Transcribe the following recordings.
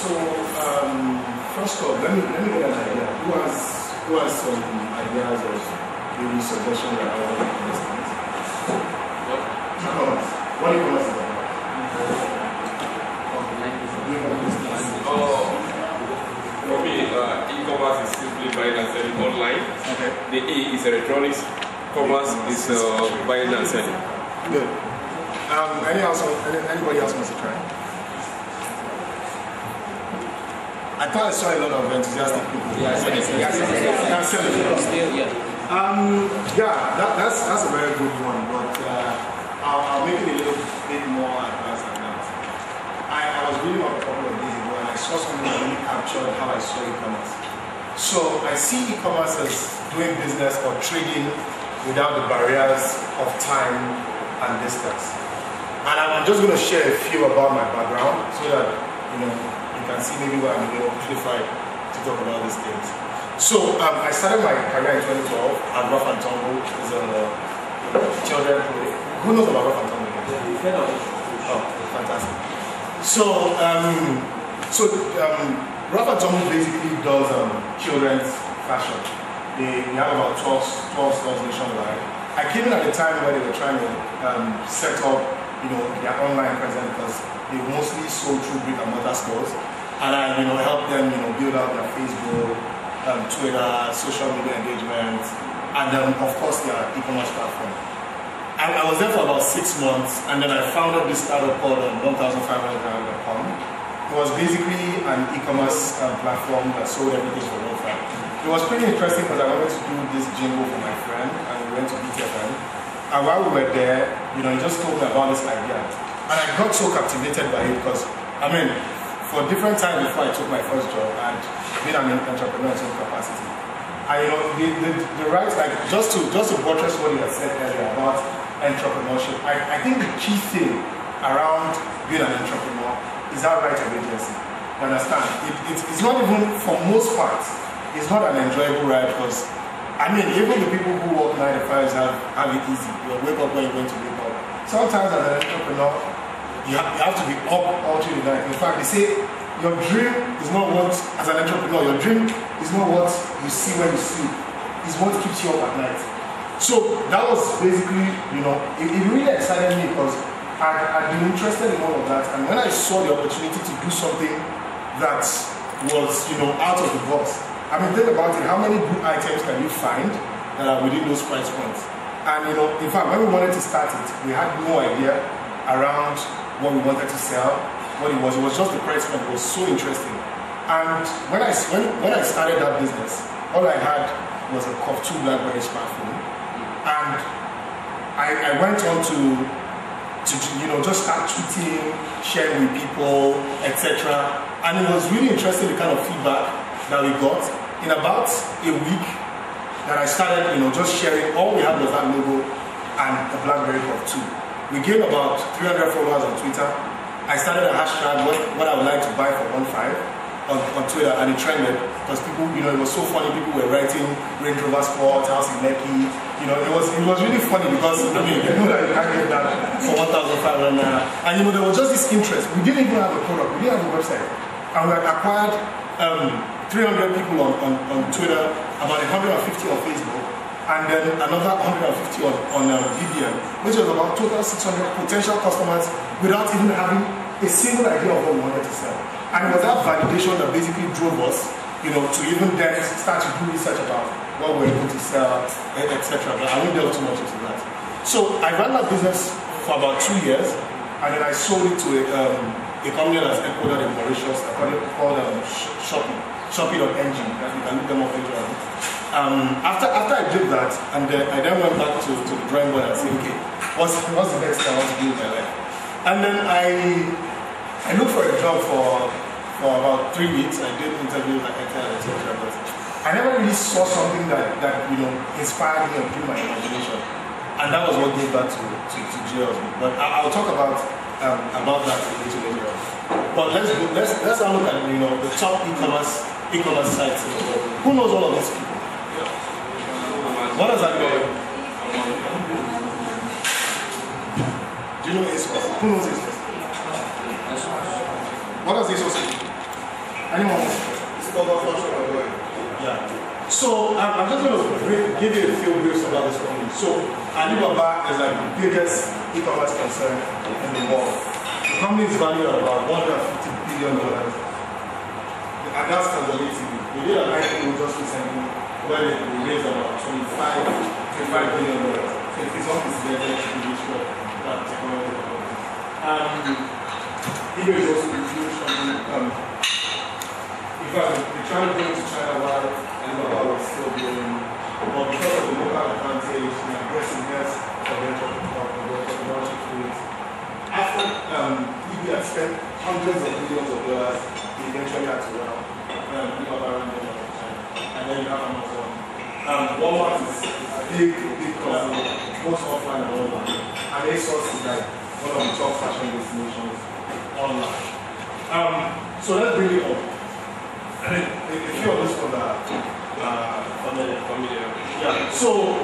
So, first of all, let me get an idea. Who has some ideas or maybe suggestions that I want to understand? What e-commerce is about? For me, e-commerce is simply buying and selling online. Okay. The E is electronics. Commerce is buying and selling. Good. Anybody else wants to try? I thought I saw a lot of enthusiastic people. Yeah, that's a very good one, but I'll make it a little bit more advanced than that. I was reading up a couple of days ago and I saw something that really captured how I saw e-commerce. So I see e-commerce as doing business or trading without the barriers of time and distance. And I'm just going to share a few about my background so that you can see maybe where I'm qualified to talk about these things. So I started my career in 2012 at Rough and Tumble. It's a children play. Who knows about Rough and Tumble? Oh, fantastic. So Rough and Tumble basically does children's fashion. They have about 12 stores nationwide. I came in at the time where they were trying to set up, their online presence because they mostly sold through brick and mortar stores. And I, helped them, build out their Facebook, Twitter, social media engagement, and then, of course, their e-commerce platform. I was there for about 6 months, and then I founded this startup called 1500.com. It was basically an e-commerce platform that sold everything for low price. It was pretty interesting because I wanted to do this jingle for my friend, and we went to BTFM. And while we were there, he just told me about this idea. And I got so captivated by it because, for different times before I took my first job, I'd been an entrepreneur in some capacity. And the right, just to buttress what you had said earlier about entrepreneurship, I think the key thing around being an entrepreneur is that right of agency. You understand? It's not even, for most parts, it's not an enjoyable ride because, even the people who work 9 to 5 have it easy. You wake up when you're going to wake up. Sometimes as an entrepreneur, you have to be up all through the night. In fact, they say your dream is not what, as an entrepreneur, your dream is not what you see when you sleep. It's what keeps you up at night. So that was basically, it really excited me because I'd been interested in all of that. And when I saw the opportunity to do something that was, out of the box, think about it, how many good items can you find that are within those price points? And in fact, when we wanted to start it, we had no idea around what we wanted to sell, what it was just the price point. It was so interesting. And when I started that business, all I had was a COF2 BlackBerry smartphone. And I went on to just start tweeting, sharing with people, etc. And it was really interesting the kind of feedback that we got. In about a week that I started, just sharing, all we had was that logo and the BlackBerry COF2. We gained about 300 followers on Twitter. I started a hashtag, what I would like to buy for 15 on Twitter, and it trended because people, it was so funny. People were writing Range Rover Sport, house in Lekki. It was really funny because you know that you can't get that for 1,500 naira. And there was just this interest. We didn't even have a product. We didn't have a website, and we had acquired 300 people on Twitter, about 150 on Facebook, and then another 150 on BBM, which was about total 600 potential customers without even having a single idea of what we wanted to sell. And it was that validation that basically drove us, to even then start to do research about what we're able to sell, etc. But I won't delve too much into that. So I ran that business for about 2 years, and then I sold it to a company that's headquartered in Mauritius, called Shopee.ng. You can look them up later on. After I did that, and I then went back to the drawing board and said, okay, what's the next thing I want to do in my life? And then I looked for a job for about 3 weeks. I did interviews at Etel, etc. But I never really saw something that inspired me or blew my imagination. And that was what gave that to GLB. But I'll talk about that a little later on. But let's have a look at the top e-commerce sites in the world. Who knows all of these people? What does that mean? Do you know ASOS? Who knows ASOS? What does ASOS mean? Anyone? Yeah. So I'm just going to give you a few briefs about this company. So Alibaba is like the biggest e-commerce concern in the world. The company is valued at about $150 billion. And that's conservative. We did an IPO just recently where they raised about $25 billion. So it's unprecedented to be sure that technology company. eBay is also a huge company. In fact, we tried to go into China while Alibaba was still growing, but because of the local advantage and aggressiveness of their technology tools, after eBay had spent hundreds of billions of dollars, they eventually had to run Alibaba around the world of China. And then you have Amazon. Walmart is a big company, both offline and online. And ASOS is like one of the top fashion destinations online. So let's bring it up. And a few of these ones are familiar. Yeah. So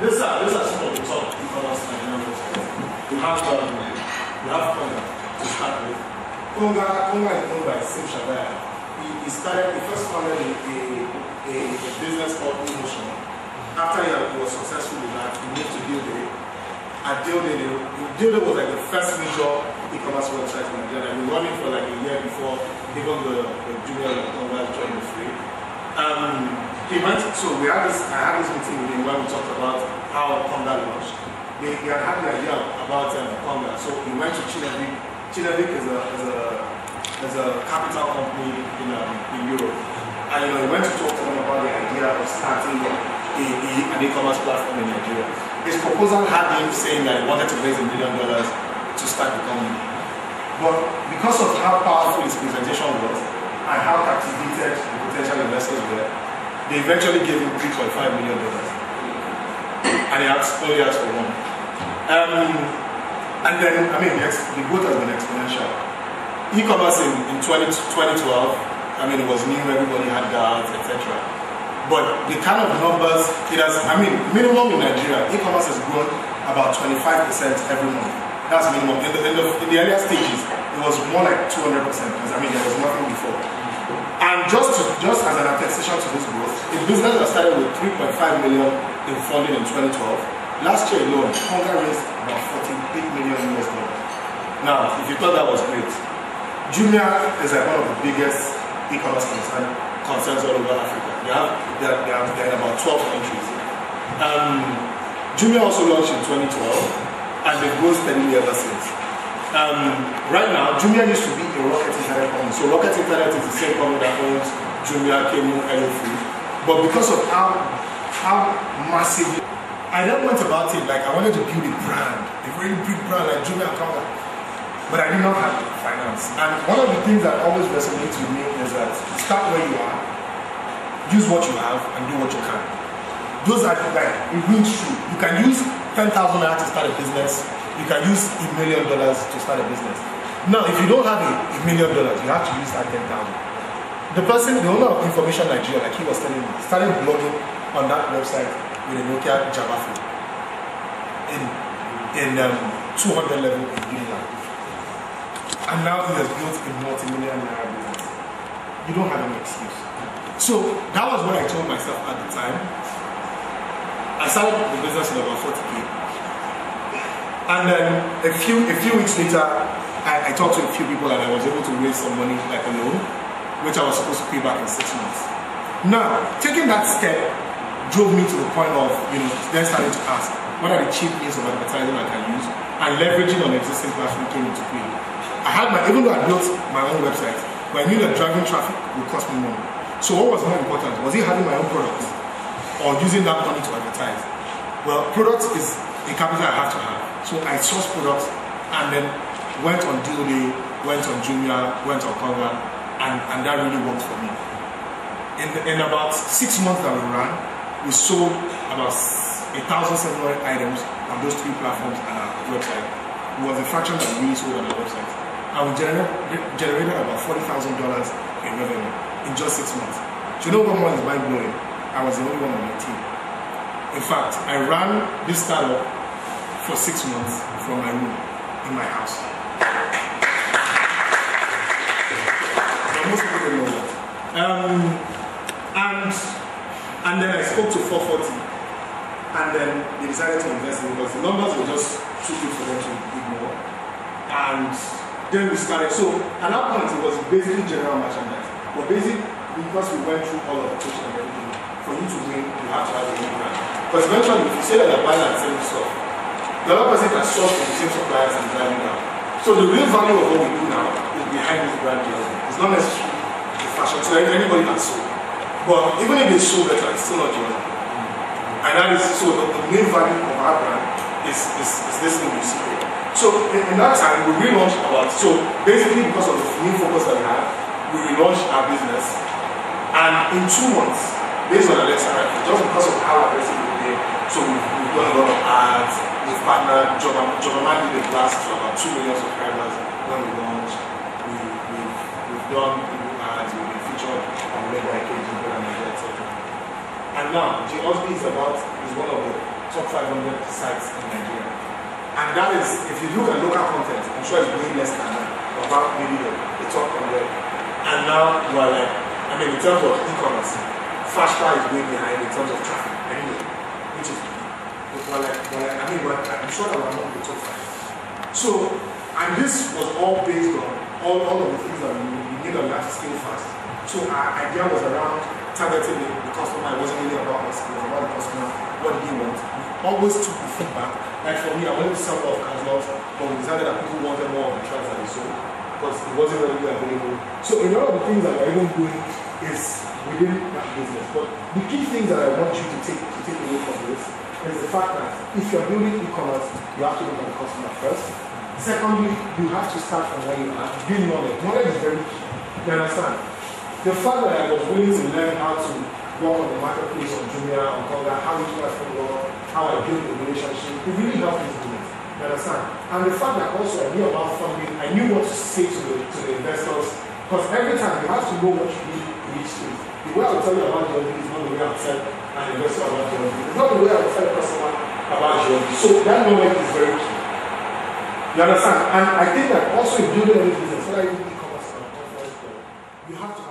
these are some of the top e-commerce Nigerian websites. We have Konga to start with. Konga is owned by Sim Shabaya. He first founded a business called eMotion. After he was successful with that, he moved to Dealday. At Dealday was like the first major e-commerce website in Nigeria. We were running for like a year before even the junior Konga joined the free. So I had this meeting with him when we talked about how Konga launched. They had the idea about Konga, so he went to Chinavik. Chinavik is a capital company in Europe, and he went to talk to them about the idea of starting an e-commerce platform in Nigeria. His proposal had him saying that he wanted to raise $1 million to start the company, but because of how powerful his presentation was and how captivated the potential investors were, they eventually gave him $3.5 million, and he only asked for one. And then, the growth has been exponential. E-commerce in 2012, it was new, everybody had doubts, etc. But the kind of numbers it has, minimum in Nigeria, e-commerce has grown about 25% every month. That's minimum. In the earlier stages, it was more like 200% because there was nothing before. And just as an attestation to this growth, a business that started with 3.5 million in funding in 2012, last year alone, Konga raised about $48 million. Now, if you thought that was great, Jumia is like one of the biggest e-commerce concerns all over Africa. They're in about 12 countries. Jumia also launched in 2012, and they've grown steadily ever since. Right now, Jumia used to be a Rocket Internet company. So Rocket Internet is the same company that owns Jumia, Kemu, Hello. But because of how massively I then went about it, like I wanted to build a brand, a very big brand like Jumia and Konga. But I did not have finance. And one of the things that always resonates with me is that start where you are, use what you have, and do what you can. Those are like, it rings true. You can use 10,000 naira to start a business. You can use $1 million to start a business. Now, if you don't have $1 million, you have to use that 10,000. The owner of Information Nigeria, like he was telling me, started blogging on that website with a Nokia Java phone in 200 level in Unilag. And now he has built a multi-million naira business. You don't have any excuse. So that was what I told myself at the time. I started the business with about 40K. And then a few weeks later, I talked to a few people and I was able to raise some money like a loan, which I was supposed to pay back in 6 months. Now, taking that step drove me to the point of, then starting to ask, what are the cheap means of advertising I can use? And leveraging on existing platform came into play. Even though I built my own website, but I knew that driving traffic would cost me money. So what was more important? Was it having my own products or using that money to advertise? Well, products is a capital I have to have. So I sourced products and then went on Dealday, went on Jumia, went on Konga, and that really worked for me. In about 6 months that we ran, we sold about 1,700 items on those 3 platforms and our website. It was a fraction that we really sold on our website. And we generated about $40,000 in revenue in just 6 months. So you know what one is mind blowing? I was the only one on my team. In fact, I ran this startup for 6 months from my room in my house. And then I spoke to 440, and then they decided to invest in it because the numbers were just too good for them to ignore. And then we started. So at that point, it was basically general merchandise. But basically, because we went through all of the coaching and everything, for you to win, you have to have a new brand. Because eventually, if you say that you're buying and selling stuff, the other person can source from the same suppliers and driving down. So the real value of what we do now is behind this brand building. It's not necessarily the fashion. So anybody can sew. But even if they sew better, it's still not yours. And that is so the main value of our brand is this thing you see here. So in that time we relaunched so basically because of the new focus that we had, we relaunched our business, and in 2 months, based on Alexa, just because of how aggressive we were, so we've done a lot of ads, we've partnered, Jobaman did a blast to about 2 million subscribers when we launched. We've done ads, we've been featured on Mega KG, etc. And now, J. Osby is one of the top 500 sites in Nigeria. And that is, if you look at local content, I'm sure it's way less than that, about maybe the top 100. And now you are like, I mean, in terms of e-commerce, Fashpa is way behind in terms of traffic, anyway, which is, I'm sure that we're among the top 5. So, and this was all based on all of the things that we need to learn to scale fast. So our idea was around targeting the customer. It wasn't really about us, it was about the customer. What did he want? We always took the feedback. Like for me, I wanted to sell more of casuals, but we decided that people wanted more of the tracks that we sold because it wasn't really available. So a lot of the things that we're even doing is within that business. But the key things that I want you to take away from this is the fact that if you're building e-commerce, you have to look at the customer first. Secondly, you have to start from where you are. Build knowledge. Knowledge is very key. You understand? The fact that I was willing to learn how to work on the marketplace on Jumia, on Konga, how e-commerce can work, how I build a relationship, it really helped me do it. You understand? And the fact that also I knew about funding, I knew what to say to the investors, because every time you have to know what you need in each stage. The way I will tell you about Journey is not the way I will tell an investor about Journey. It's not the way I will tell a customer about Journey. So that knowledge is very key. You understand? And I think that also in building any business, whether you e-commerce or you have to